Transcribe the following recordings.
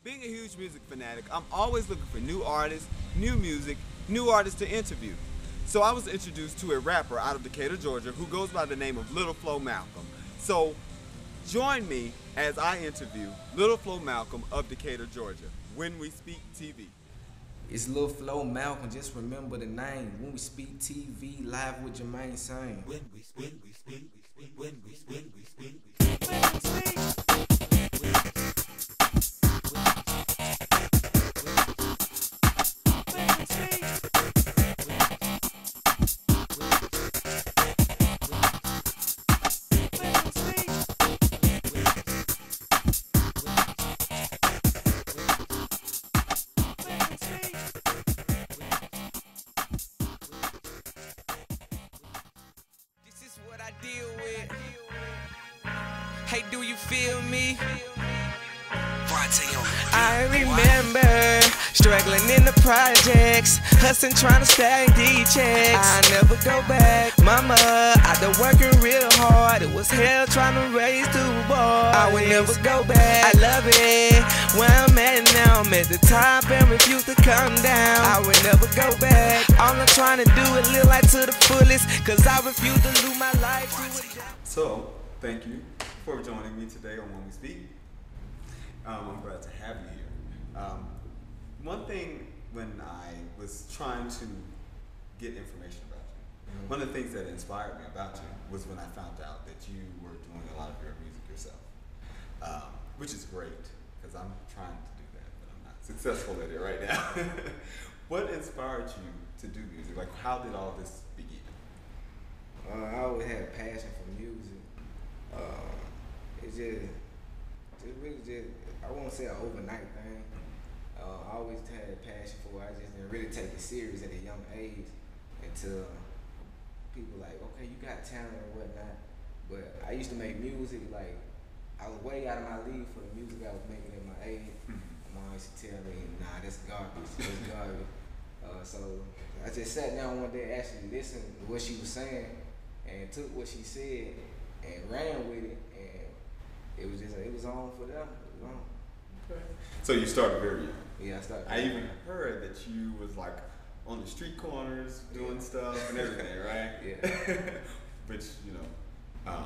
Being a huge music fanatic, I'm always looking for new artists, new music, new artists to interview. So I was introduced to a rapper out of Decatur, Georgia, who goes by the name of Lil-Flo Malcom. So join me as I interview Lil-Flo Malcom of Decatur, Georgia, When We Speak TV. It's Lil-Flo Malcom, just remember the name. When We Speak TV, live with Jermaine Sane. When we speak, when we speak. What I deal with. Hey, do you feel me? I remember struggling in the projects, hustling, trying to stack these checks. I never go back, mama. I been working real hard. It was hell trying to raise two boys. I would never go back. I love it. Where I'm at now, I'm at the top and refuse to come down. I would never go back. All I'm trying to do is live life to the fullest, cause I refuse to lose my life to a job. So, thank you for joining me today on When We Speak. I'm glad to have you here. One thing when I was trying to get information about you, one of the things that inspired me about you was when I found out that you were doing a lot of your music yourself, which is great, because I'm trying to do that, but I'm not successful at it right now. What inspired you to do music? Like, how did all this begin? I always had a passion for music. It's just really just, I won't say an overnight thing. I always had a passion for it. I just didn't really take it serious at a young age until people like, okay, you got talent or whatnot. But I used to make music, like, I was way out of my league for the music I was making at my age. My mom used to tell me, nah, that's garbage, that's garbage. So I just sat down one day, actually listened to what she was saying, and took what she said and ran with it, and it was on for them. It was on. Okay. So you started very young. Yeah, I started. I even heard that you was like on the street corners doing stuff and everything, right? Yeah. Which, you know,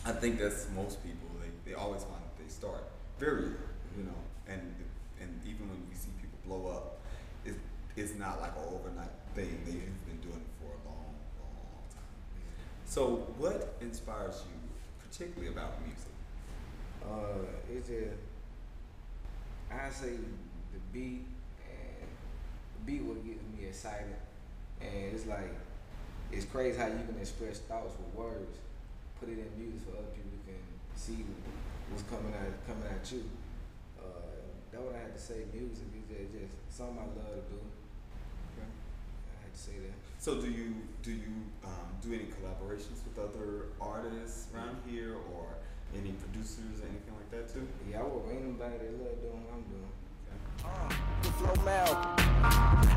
I think that's most people. They always find that they start very young, you know, and even when we see people blow up, it's not like an overnight thing. They've been doing it for a long, long, long time. So what inspires you particularly about music? It's just, I say the beat, and the beat what gets me excited, and it's like, it's crazy how you can express thoughts with words, put it in music for other people can see what's coming at you. That's what I had to say. Music is just something I love to do. Okay. I had to say that. So do you do any collaborations with other artists around here, or any producers or anything like that too? Yeah, I work with anybody that love doing what I'm doing. Lil-Flo Malcom.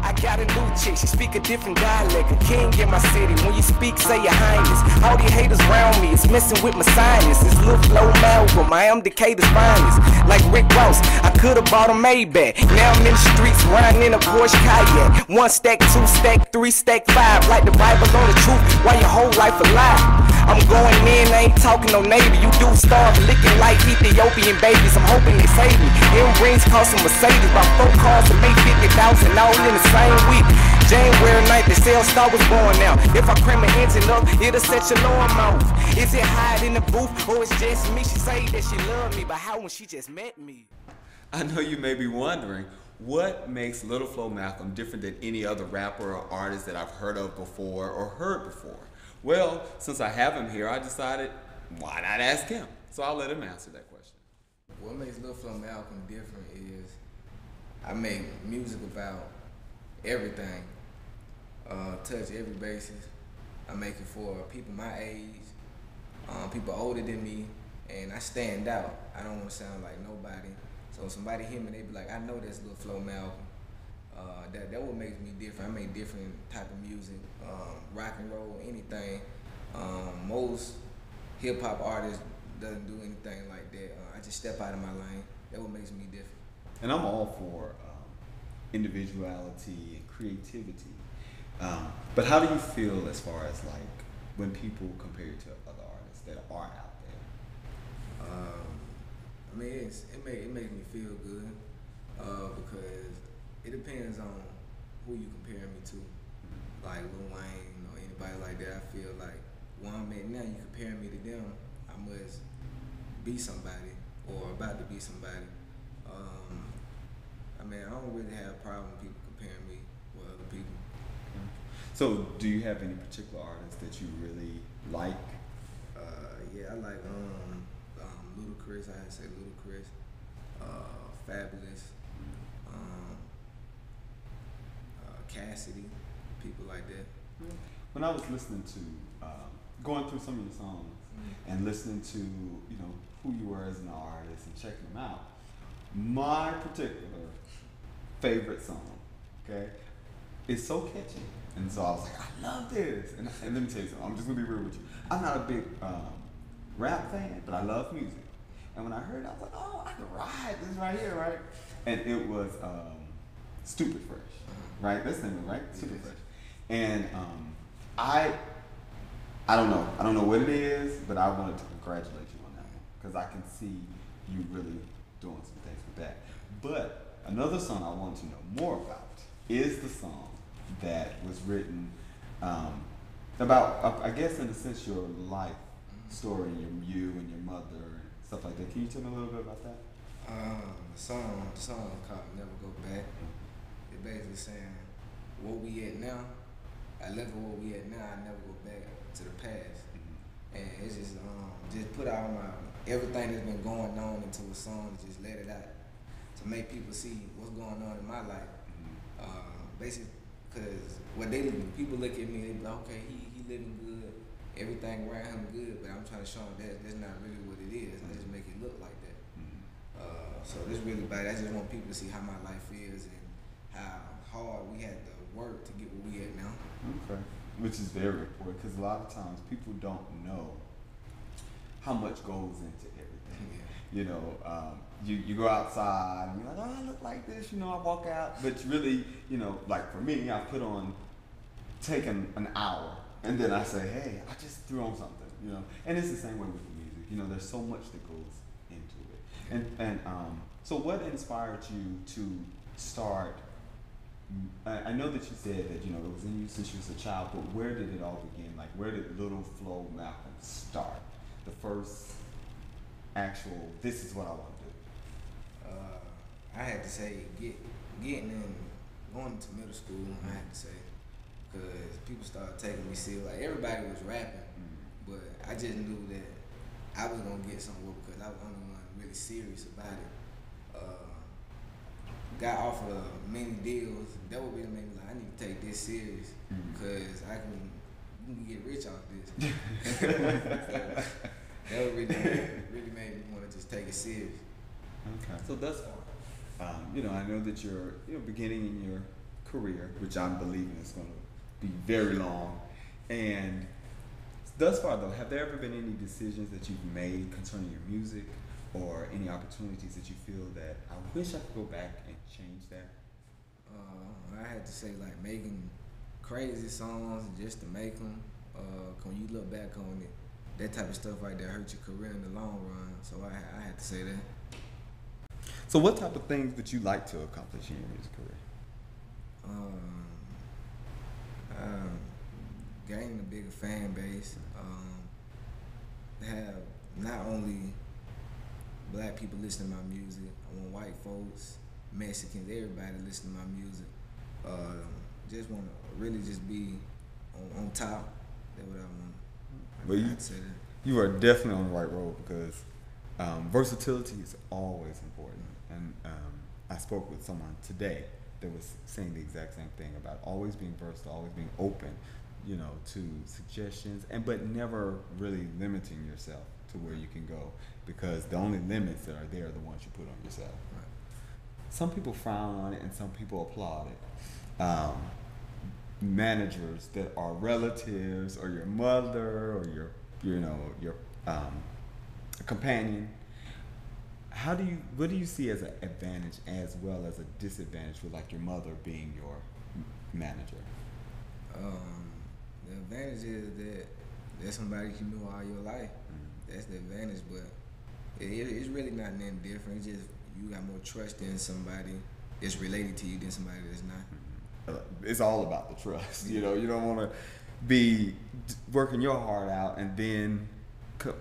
I got a new chick, she speak a different dialect. A king in my city, when you speak, say your highness. All these haters around me, it's messing with my sinus. It's Lil-Flo Malcom, I am Decatur's finest. Like Rick Ross, I could've bought a Maybach. Now I'm in the streets, riding in a Porsche kayak. 1 stack, 2 stack, 3 stack, 5. Like the Bible on the truth, while your whole life a lie. I'm going in, I ain't talking no Navy. You do start licking like Ethiopian babies. I'm hoping they save me. Rings cost a Mercedes, about 4 cars to make 50,000 all in the same week. January 9th, the sales star was born now. If I crank my engine up, it'll set your alarm off. Is it hide in the booth, or it's just me? She say that she love me, but how when she just met me? I know you may be wondering, what makes Lil-Flo Malcom different than any other rapper or artist that I've heard of before or heard before? Well, since I have him here, I decided, why not ask him? So I'll let him answer that question. What makes Lil-Flo Malcom different is I make music about everything, touch every basis. I make it for people my age, people older than me, and I stand out. I don't want to sound like nobody. So when somebody hear me, they be like, I know that's Lil-Flo Malcom. That what makes me different. I make different type of music, rock and roll, anything. Most hip hop artists doesn't do anything like that. I just step out of my lane. That what makes me different. and I'm all for individuality and creativity. But how do you feel as far as like when people compare you to other artists that are out there? I mean, it makes me feel good because it depends on who you compare me to. Like Lil Wayne or anybody like that, I feel like where I'm at now, you compare me to them, I must be somebody or about to be somebody. I mean, I don't really have a problem with people comparing me with other people. So, do you have any particular artists that you really like? Yeah, I like Ludacris. I had to say Ludacris, Fabulous, Cassidy, people like that. When I was listening to, going through some of your songs and listening to, who you were as an artist and checking them out, my particular favorite song, okay, is so catchy. And so I was like, I love this. And let me tell you something, I'm just gonna be real with you. I'm not a big rap fan, but I love music. And when I heard it, I was like, oh, I can ride this right here, right? And it was Stupid Fresh, right? That's the name of it, right? Stupid Fresh. And I don't know what it is, but I wanted to congratulate you on that one because I can see you really doing some things with that. But another song I want to know more about is the song that was written about, I guess, in a sense, your life story, you and your mother and stuff like that. Can you tell me a little bit about that? The song called Never Go Back. It basically saying where we at now. I left where we at now. I never go back to the past. And it's just put out everything that's been going on into a song, just let it out to make people see what's going on in my life. Basically, because people look at me, they be like, okay, he living good, everything around him good, but I'm trying to show them that's not really what it is. I just make it look like that. So this really bad. I just want people to see how my life is and how hard we had to work to get where we at now. Okay, which is very important because a lot of times people don't know how much goes into everything. Yeah. You go outside and you're like, oh, I look like this, I walk out, but really, like for me, I put on, taking an hour, and then I say, hey, I just threw on something, and it's the same way with the music. There's so much that goes into it. And so what inspired you to start? I know that you said that it was in you since you was a child, but where did it all begin? Like, where did Lil-Flo Malcom start? The first actual, this is what I want to do. I had to say getting in, going to middle school. I had to say because people started taking me serious. Like everybody was rapping, but I just knew that I was gonna get somewhere because I was the only one really serious about it. Got offered many deals. That would really make me like, I need to take this serious because we can get rich off this. So that would really made me want to just take it serious. Okay. So thus far, I know that you're beginning in your career, which I'm believing is going to be very long. And thus far, though, have there ever been any decisions that you've made concerning your music or any opportunities that you feel that I wish I could go back and change that? I had to say, like, making crazy songs just to make them. When you look back on it, that type of stuff right there hurt your career in the long run. So I had to say that. So what type of things would you like to accomplish in your music career? Gain a bigger fan base. Have not only black people listening to my music, I want white folks, Mexicans, everybody listening to my music. Just want to really just be on top. That's what I want. Well, you are definitely on the right road because versatility is always important. And I spoke with someone today that was saying the exact same thing about always being versatile, always being open, to suggestions, but never really limiting yourself to where you can go because the only limits that are there are the ones you put on yourself. Right. Some people frown on it and some people applaud it. Managers that are relatives or your mother or your companion, what do you see as an advantage as well as a disadvantage with like your mother being your manager? The advantage is that there's somebody you know all your life. That's the advantage, but it's really not nothing different. It's just you got more trust in somebody that's related to you than somebody that's not. It's all about the trust. You know, you don't want to be working your heart out and then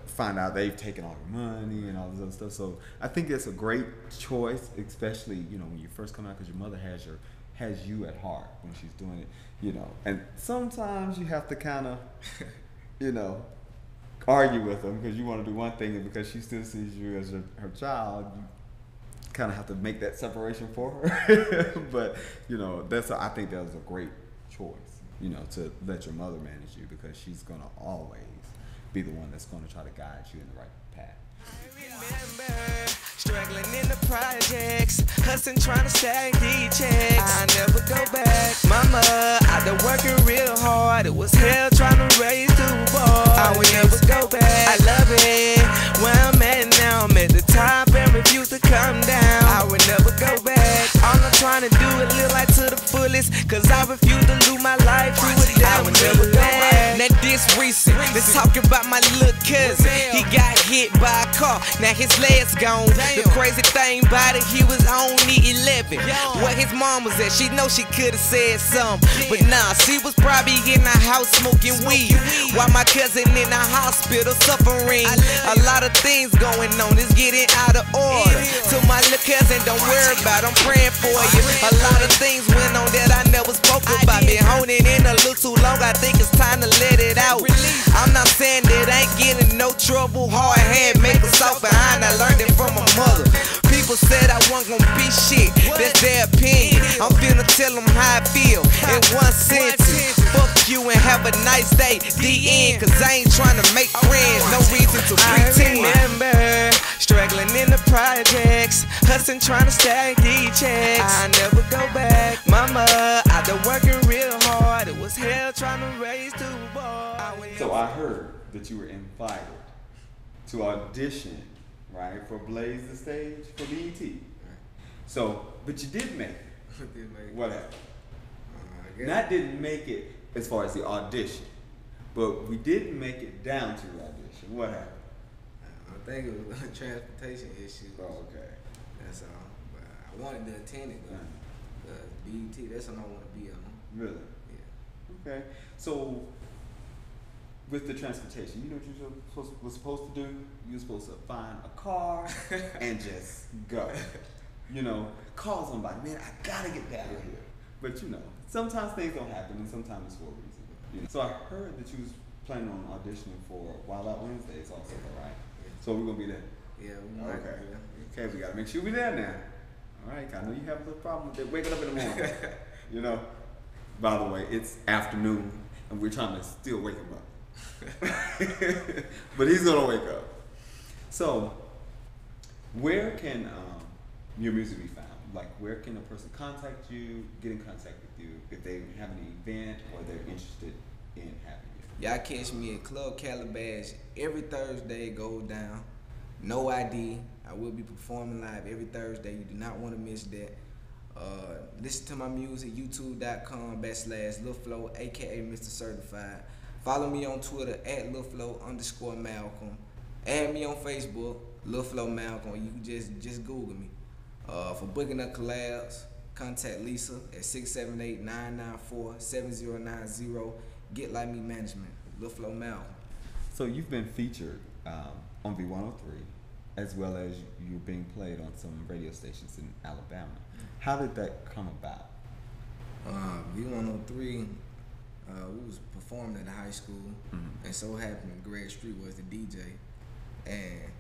find out they've taken all your money and all this other stuff. So I think it's a great choice, especially, you know, when you first come out, because your mother has you at heart when she's doing it, you know. And sometimes you have to kind of, you know, argue with them because you want to do one thing, and because she still sees you as her child, you kind of have to make that separation for her. But, you know, I think that was a great choice, you know, to let your mother manage you, because she's going to always be the one that's going to try to guide you in the right path. Remember, struggling in the projects, hustling, trying to stack these checks. I never go back. Mama, I've been working real hard. It was hell trying to raise two boys. I will never go back. I love it. Where I'm at now, I'm at the top and refuse to come down. I will never go back. All I'm trying to do is live life to the fullest, cause I refuse to lose my life to a damn. I will never go back. Now this recent, let's talk about my little cousin. He got hit by a car, now his legs gone. The crazy thing about it, he was only 11. Where his mom was at, she know she could've said something, but nah, she was probably in the house smoking weed, while my cousin in the hospital suffering. A lot of things going on, it's getting out of order. To my little cousin, don't worry about it, I'm praying for you. A lot of things went on that I never spoke about. Been holding in a little too long, I think it's time to let it out. I'm not saying that I ain't getting no trouble. Hard hand, make us soft behind, I learned it from my mother. People said I wasn't gonna be shit, that's their opinion. I'm finna tell them how I feel in one sentence. Fuck you and have a nice day, the end. Cause I ain't trying to make friends, no reason to pretend. I remember struggling in the projects, hustling, trying to stack these checks. I never go back. Mama, I've been working real hard. It was hell trying to raise two boys. So I heard that you were invited to audition, right, for Blaze the Stage for BET. So, but you did make it. What happened? Not didn't make it as far as the audition, but we didn't make it down to the audition. What happened? I think it was a transportation issue. Oh, okay. That's all. But I wanted to attend it though. BET, that's what I want to be on. Really? Yeah. Okay. So, with the transportation, you know what you were supposed to do? You were supposed to find a car and just go. You know, call somebody, man, I gotta get down here. But you know, sometimes things don't happen, and sometimes it's for a reason. You know? So I heard that you was planning on auditioning for Wild Out Wednesdays also, right? So we're gonna be there? Yeah, we might. Okay. Okay, we gotta make sure we're there now. All right, I know you have a little problem with it. Waking up in the morning. You know? By the way, it's afternoon, and we're trying to still wake him up. But he's gonna wake up. So, where can your music be found? Like, where can a person contact you, get in contact with you if they have an event or they're interested in having you? Y'all catch me at Club Calabash every Thursday. Go down. No ID. I will be performing live every Thursday. You do not want to miss that. Listen to my music, youtube.com/Lil-Flo, aka Mr. Certified. Follow me on Twitter at Lil-Flo_Malcom. Add me on Facebook, Lil-Flo Malcom. You can just Google me. For booking up collabs, contact Lisa at 678-994-7090. Get Like Me Management, Lil-Flo Malcom. So you've been featured on V103, as well as you're being played on some radio stations in Alabama. How did that come about? V103, we was performing at the high school, and so happened Greg Street was the DJ, and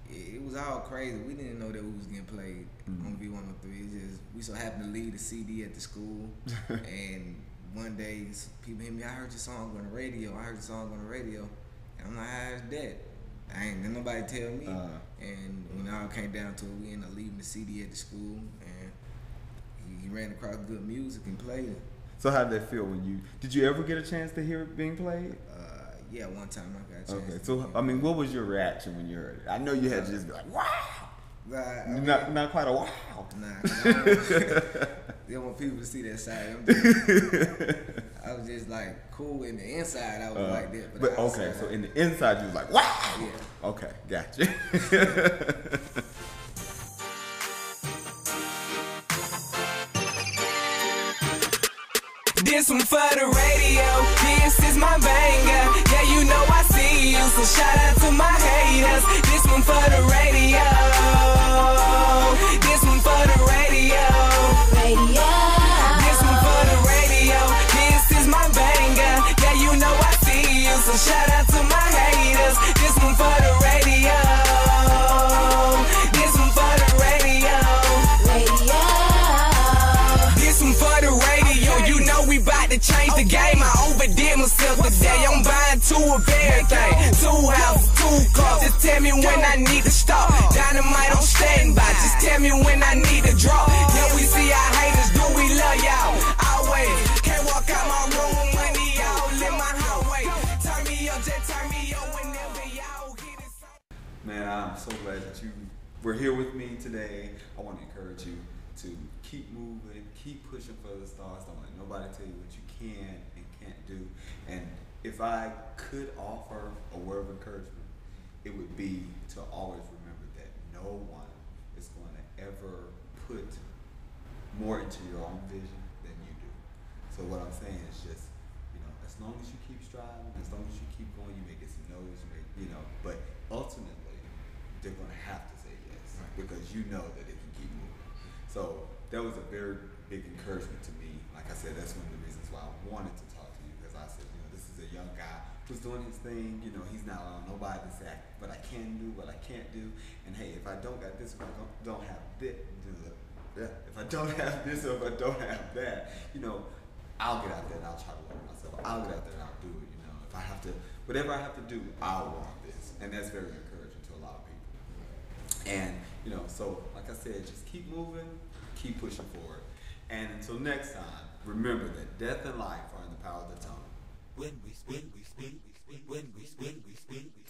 it was all crazy. We didn't know that we was getting played on V103. It just, we so happened to leave the CD at the school, and one day people hit me, I heard your song on the radio. And I'm like, how's that? Didn't nobody tell me. And when it all came down to it, we ended up leaving the CD at the school, and he ran across good music and played it. So how did that feel when did you ever get a chance to hear it being played? Yeah, one time I got a chance. Okay, so I mean, what was your reaction when you heard it? I know you had to just be like, wow. Not quite a wow. Nah, they want people to see that side. I was just like cool in the inside. I was like that. But okay, so in the inside you was like, wow. Yeah. Okay, gotcha. This one for the radio, this is my banger. Yeah, you know I see you, so shout out to my haters. This one for the radio, this one for the radio. This one for the radio, this is my banger. Yeah, you know I see you, so shout out to my haters. This one for the radio, this one for the radio. This one for the radio, you know we bout to change the game. I overdid myself today. I'm buying two of everything. 2 houses, 2 cars. Just tell me when I need to stop. Dynamite on standby. Just tell me when I need to drop. Yeah, we see our haters, do we love y'all? Always. Can't walk out my room, money all in my highway. Turn me up, just turn me up whenever y'all hit it. Man, I'm so glad that you were here with me today. I want to encourage you to keep moving, keep pushing for the stars. Don't let nobody tell you what you can and can't do. And if I could offer a word of encouragement, it would be to always remember that no one is going to ever put more into your own vision than you do. So what I'm saying is just, as long as you keep striving, as long as you keep going, you may get some no's, but ultimately, they're going to have to say yes because you know that it can keep moving. So that was a very big encouragement to me. Like I said, that's one of the reasons why I wanted to talk to you, because I said, this is a young guy who's doing his thing. He's not allowing nobody to say what I can do, what I can't do. And hey, if I don't got this, if I don't have this, if I don't have this or if I don't have that, I'll get out there and I'll try to work myself. I'll get out there and I'll do it. If I have to, whatever I have to do, I'll want this. And that's very encouraging to a lot of people. And, so like I said, just keep moving, keep pushing forward. And until next time, remember that death and life are in the power of the tongue. When we speak, we speak, we speak, when we speak, we speak, we speak.